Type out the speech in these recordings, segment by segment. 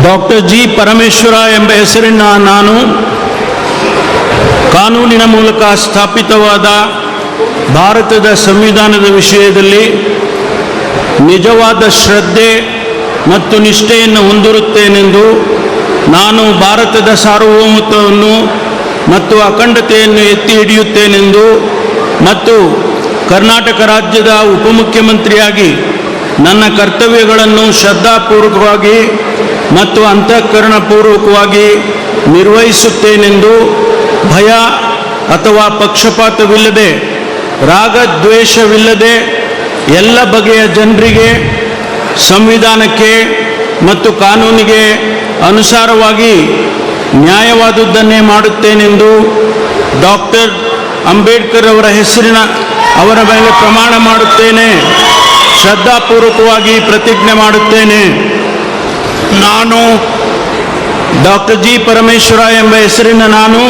Doctor G Parameshwara ಎಂಬ ಹೆಸರಿನ ನಾನು ಕಾನೂನಿನ ಮೂಲಕ ಸ್ಥಾಪಿತವಾದ ಭಾರತದ ಸಂವಿಧಾನದ ವಿಷಯದಲ್ಲಿ ನಿಜವಾದ ಶ್ರದ್ಧೆ ಮತ್ತು ನಿಷ್ಠೆಯನ್ನು ಹೊಂದಿರುತ್ತೇನೆಂದು ನಾನು ಭಾರತದ ಸಾರ್ವಭೌಮತ್ವವನ್ನು ಮತ್ತು ಅಖಂಡತೆಯನ್ನು ಎತ್ತಿ ಹಿಡಿಯುತ್ತೇನೆಂದು ಮತ್ತು ಕರ್ನಾಟಕ ರಾಜ್ಯದ ಉಪಮುಖ್ಯಮಂತ್ರಿಯಾಗಿ ನನ್ನ ಕರ್ತವ್ಯಗಳನ್ನು ಶ್ರದ್ಧಾಪೂರ್ವಕವಾಗಿ ಮತ್ತು ಅಂತಃಕರಣಪೂರ್ವಕವಾಗಿ ನಿರ್ವಹಿಸುತ್ತೇನೆಂದು ಭಯ ಅಥವಾ ಪಕ್ಷಪಾತವಿಲ್ಲದೆ ರಾಗದ್ವೇಷವಿಲ್ಲದೆ ಎಲ್ಲ ಬಗೆಯ ಜನರಿಗೆ ಸಂವಿಧಾನಕ್ಕೆ ಮತ್ತು ಕಾನೂನಿಗೆ ಅನುಸಾರವಾಗಿ ನ್ಯಾಯವಾದುದನ್ನೇ ಮಾಡುತ್ತೇನೆಂದು ಡಾಕ್ಟರ್ ಅಂಬೇಡ್ಕರ್ ಅವರ ಅವರ ಮೇಲೆ ಪ್ರಮಾಣ ಮಾಡುತ್ತೇನೆ. ಶ್ರದ್ಧಾಪೂರ್ವಕವಾಗಿ ಪ್ರತಿಜ್ಞೆ ಮಾಡುತ್ತೇನೆ. ನಾನು ಡಾಕ್ಟರ್ ಜಿ ಪರಮೇಶ್ವರ ಎಂಬ ಹೆಸರಿನ ನಾನು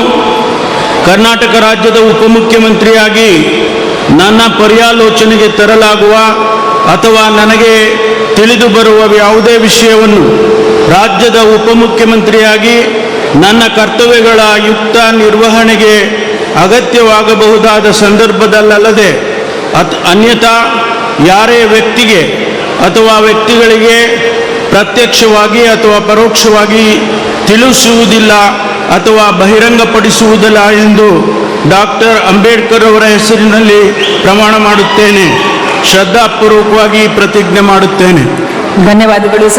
ಕರ್ನಾಟಕ ರಾಜ್ಯದ ಉಪಮುಖ್ಯಮಂತ್ರಿಯಾಗಿ ನನ್ನ ಪರ್ಯಾಲೋಚನೆಗೆ ತರಲಾಗುವ ಅಥವಾ ನನಗೆ ತಿಳಿದು ಬರುವ ಯಾವುದೇ ವಿಷಯವನ್ನು ರಾಜ್ಯದ ಉಪಮುಖ್ಯಮಂತ್ರಿಯಾಗಿ ನನ್ನ ಕರ್ತವ್ಯಗಳ ಯುಕ್ತ ನಿರ್ವಹಣೆಗೆ ಅಗತ್ಯವಾಗಬಹುದಾದ ಸಂದರ್ಭದಲ್ಲದೆ ಅನ್ಯಥಾ ಯಾರೇ ವ್ಯಕ್ತಿಗೆ ಅಥವಾ ವ್ಯಕ್ತಿಗಳಿಗೆ ಪ್ರತ್ಯಕ್ಷವಾಗಿ ಅಥವಾ ಪರೋಕ್ಷವಾಗಿ ತಿಳಿಸುವುದಿಲ್ಲ ಅಥವಾ ಬಹಿರಂಗಪಡಿಸುವುದಿಲ್ಲ ಎಂದು ಡಾಕ್ಟರ್ ಅಂಬೇಡ್ಕರ್ ಅವರ ಹೆಸರಿನಲ್ಲಿ ಪ್ರಮಾಣ ಮಾಡುತ್ತೇನೆ. ಶ್ರದ್ಧಾಪೂರ್ವಕವಾಗಿ ಪ್ರತಿಜ್ಞೆ ಮಾಡುತ್ತೇನೆ. ಧನ್ಯವಾದಗಳು ಸರ್.